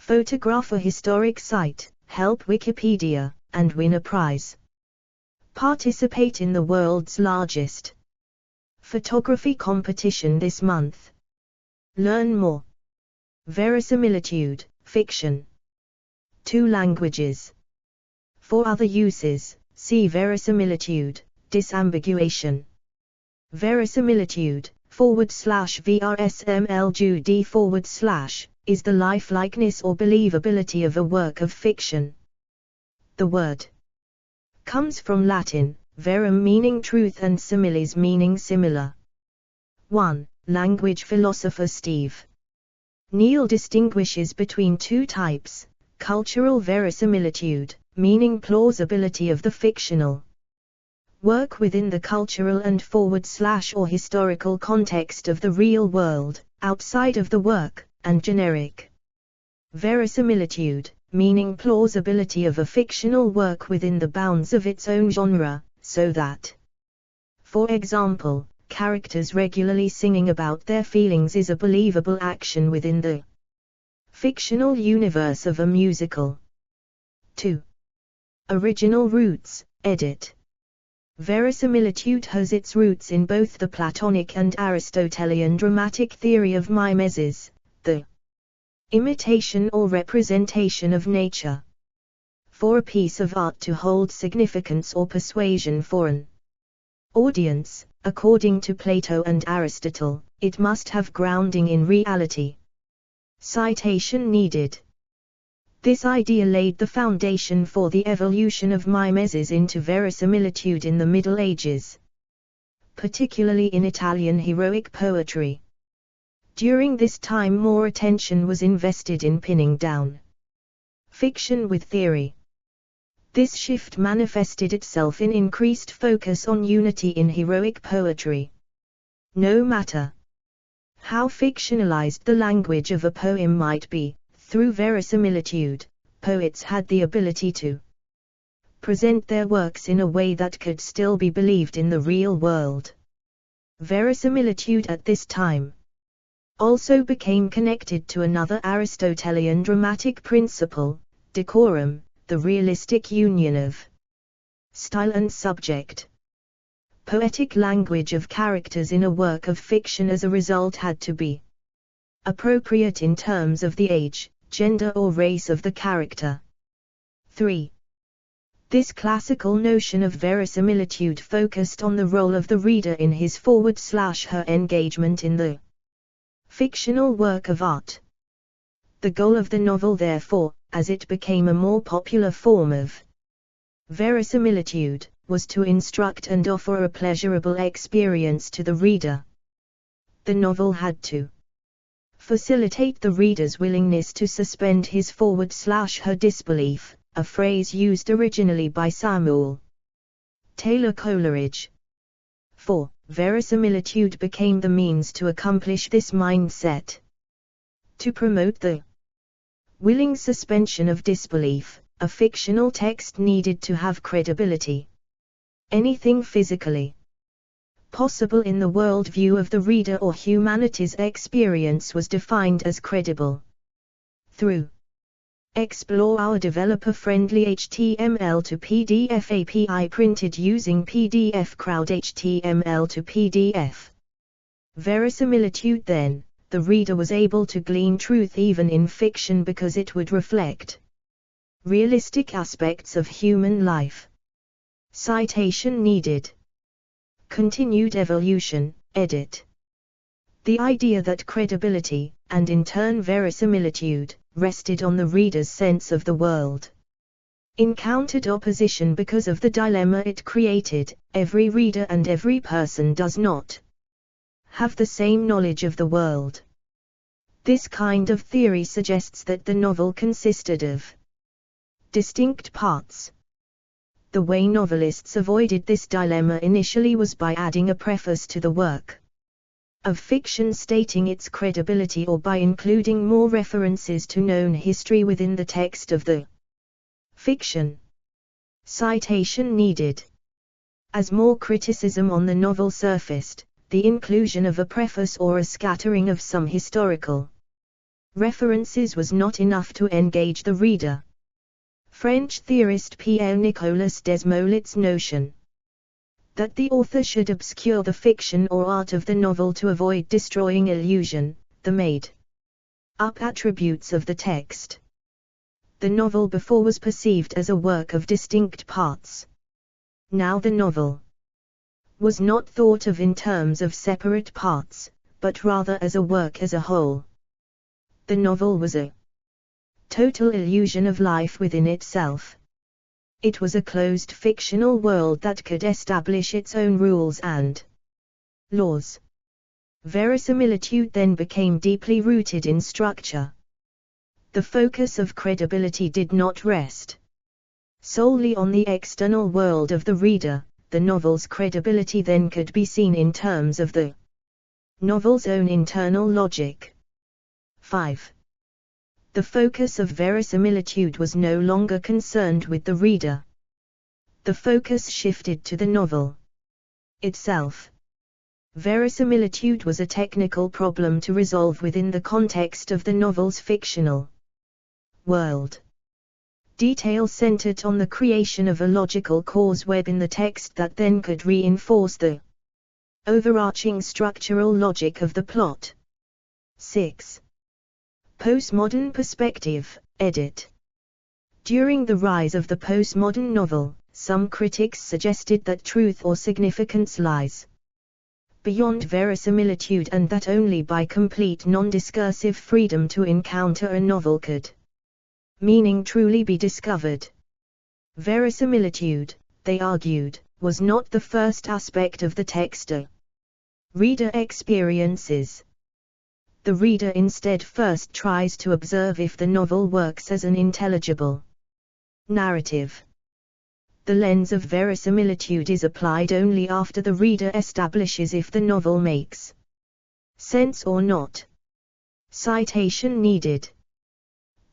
photograph a historic site, help Wikipedia, and win a prize. Participate in the world's largest photography competition this month. Learn more. Verisimilitude, fiction. 2 languages. For other uses, see verisimilitude, disambiguation. Verisimilitude, /VRSMLGD/ is the lifelikeness or believability of a work of fiction. The word comes from Latin, verum meaning truth and similes meaning similar. 1. Language philosopher Steve Neal distinguishes between 2 types: cultural verisimilitude, meaning plausibility of the fictional work within the cultural and / or historical context of the real world, outside of the work, and generic verisimilitude, meaning plausibility of a fictional work within the bounds of its own genre, so that, for example, characters regularly singing about their feelings is a believable action within the fictional universe of a musical. 2. Original roots, edit. Verisimilitude has its roots in both the Platonic and Aristotelian dramatic theory of mimesis, the imitation or representation of nature. For a piece of art to hold significance or persuasion for an audience, according to Plato and Aristotle, it must have grounding in reality. Citation needed. This idea laid the foundation for the evolution of mimesis into verisimilitude in the Middle Ages, particularly in Italian heroic poetry. During this time more attention was invested in pinning down fiction with theory. This shift manifested itself in increased focus on unity in heroic poetry. No matter how fictionalized the language of a poem might be, through verisimilitude, poets had the ability to present their works in a way that could still be believed in the real world. Verisimilitude at this time also became connected to another Aristotelian dramatic principle, decorum, the realistic union of style and subject. Poetic language of characters in a work of fiction as a result had to be appropriate in terms of the age, gender or race of the character. 3. This classical notion of verisimilitude focused on the role of the reader in his /her engagement in the fictional work of art. The goal of the novel therefore, as it became a more popular form of verisimilitude, was to instruct and offer a pleasurable experience to the reader. The novel had to facilitate the reader's willingness to suspend his /her disbelief, a phrase used originally by Samuel Taylor Coleridge. 4. Verisimilitude became the means to accomplish this mindset. To promote the willing suspension of disbelief, a fictional text needed to have credibility. Anything physically possible in the worldview of the reader or humanity's experience was defined as credible. Through Explore our developer-friendly HTML to PDF API printed using PDF Crowd HTML to PDF verisimilitude, then, the reader was able to glean truth even in fiction because it would reflect realistic aspects of human life. Citation needed. Continued evolution, edit. The idea that credibility, and in turn verisimilitude, rested on the reader's sense of the world, encountered opposition because of the dilemma it created: every reader and every person does not have the same knowledge of the world. This kind of theory suggests that the novel consisted of distinct parts. The way novelists avoided this dilemma initially was by adding a preface to the work of fiction stating its credibility, or by including more references to known history within the text of the fiction. Citation needed. As more criticism on the novel surfaced, the inclusion of a preface or a scattering of some historical References was not enough to engage the reader. French theorist Pierre Nicolas Desmoulins' notion that the author should obscure the fiction or art of the novel to avoid destroying illusion, the made-up attributes of the text. The novel before was perceived as a work of distinct parts. Now the novel was not thought of in terms of separate parts, but rather as a work as a whole. The novel was a total illusion of life within itself. It was a closed fictional world that could establish its own rules and laws. Verisimilitude then became deeply rooted in structure. The focus of credibility did not rest solely on the external world of the reader. The novel's credibility then could be seen in terms of the novel's own internal logic. 5. The focus of verisimilitude was no longer concerned with the reader. The focus shifted to the novel itself. Verisimilitude was a technical problem to resolve within the context of the novel's fictional world. Detail centered on the creation of a logical cause web in the text that then could reinforce the overarching structural logic of the plot. 6. Postmodern perspective, edit. During the rise of the postmodern novel, some critics suggested that truth or significance lies beyond verisimilitude and that only by complete non-discursive freedom to encounter a novel could meaning truly be discovered. Verisimilitude, they argued, was not the first aspect of the text a reader experiences. The reader instead first tries to observe if the novel works as an intelligible narrative. The lens of verisimilitude is applied only after the reader establishes if the novel makes sense or not. Citation needed.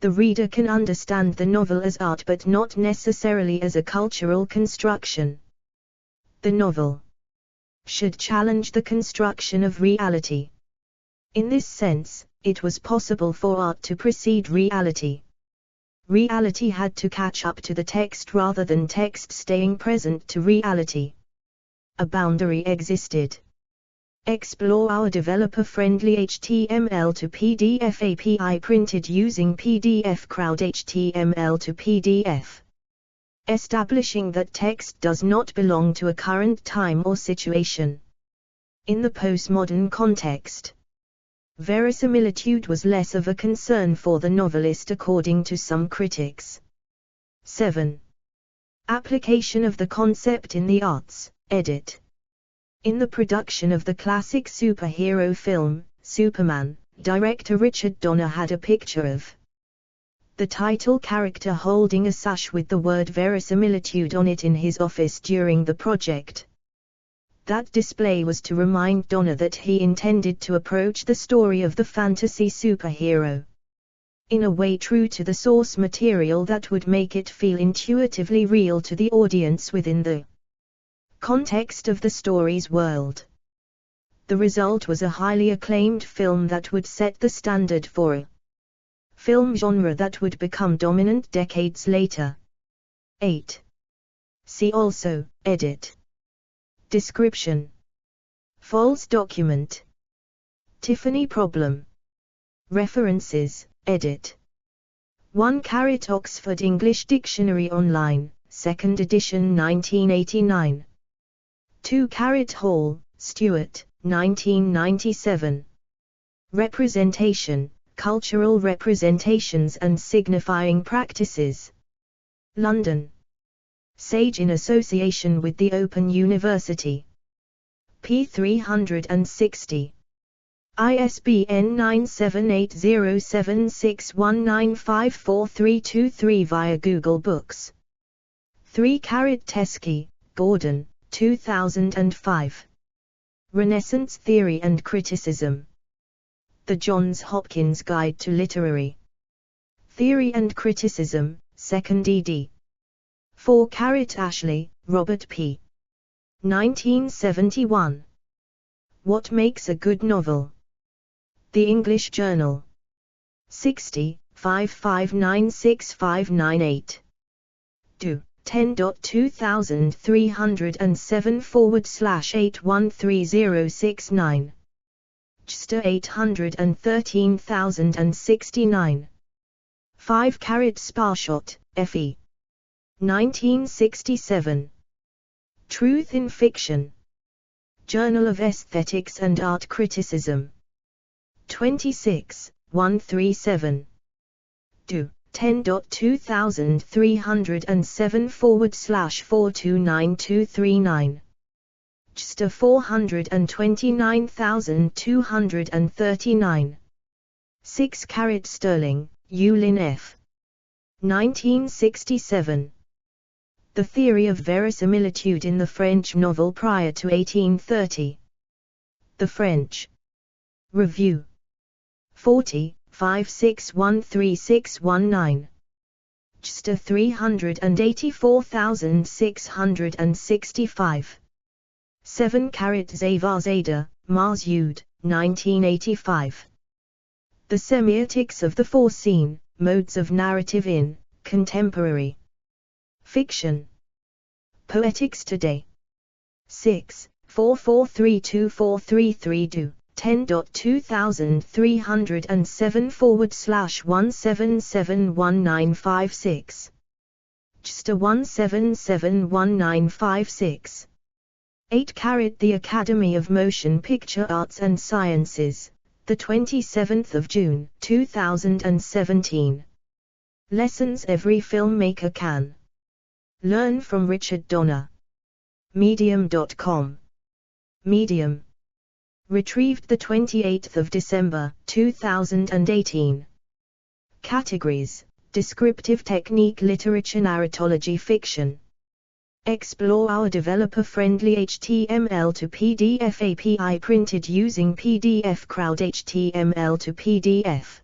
The reader can understand the novel as art but not necessarily as a cultural construction. The novel should challenge the construction of reality. In this sense, it was possible for art to precede reality. Reality had to catch up to the text rather than text staying present to reality. A boundary existed. Explore our developer-friendly HTML to PDF API printed using PDF Crowd HTML to PDF. Establishing that text does not belong to a current time or situation. In the postmodern context, verisimilitude was less of a concern for the novelist according to some critics. 7. Application of the concept in the arts, edit. In the production of the classic superhero film, Superman, director Richard Donner had a picture of the title character holding a sash with the word verisimilitude on it in his office during the project. That display was to remind Donner that he intended to approach the story of the fantasy superhero in a way true to the source material that would make it feel intuitively real to the audience within the context of the story's world. The result was a highly acclaimed film that would set the standard for a film genre that would become dominant decades later. 8. See also, edit. Description. False document. Tiffany problem. References, edit. 1 Oxford English Dictionary Online, 2nd edition 1989. 2 Hall, Stuart, 1997. Representation, Cultural Representations and Signifying Practices. London. Sage in association with the Open University. p. 360. ISBN 9780761954323 via Google Books. 3 Teskey, Gordon, 2005. Renaissance Theory and Criticism. The Johns Hopkins Guide to Literary Theory and Criticism, 2nd ed. 4 Ashley, Robert P. 1971. What Makes a Good Novel? The English Journal. 60 5596598. Do 10.2307/813069. JSTOR 813,069. 5 Sparshot, F.E. 1967. Truth in Fiction. Journal of Aesthetics and Art Criticism. 26 137. Do 10.2307/429239. JSTOR 429,239. 6 Sterling, Eulin F. 1967. The Theory of Verisimilitude in the French Novel Prior to 1830. The French Review. 40 5613619. JSTOR 384,665. 7 Zavazada, Marsud, 1985. The Semiotics of the Foreseen, Modes of Narrative in Contemporary Fiction. Poetics Today. 6 44324333 do 10.2307/1771956. JSTOR 1771956. 8 The Academy of Motion Picture Arts and Sciences, the 27th of June, 2017. Lessons every filmmaker can learn from Richard Donner. Medium.com. Medium. Retrieved the 28th of December, 2018. Categories: Descriptive Technique, Literature, Narratology, Fiction. Explore our developer-friendly HTML to PDF API printed using PDF Crowd HTML to PDF.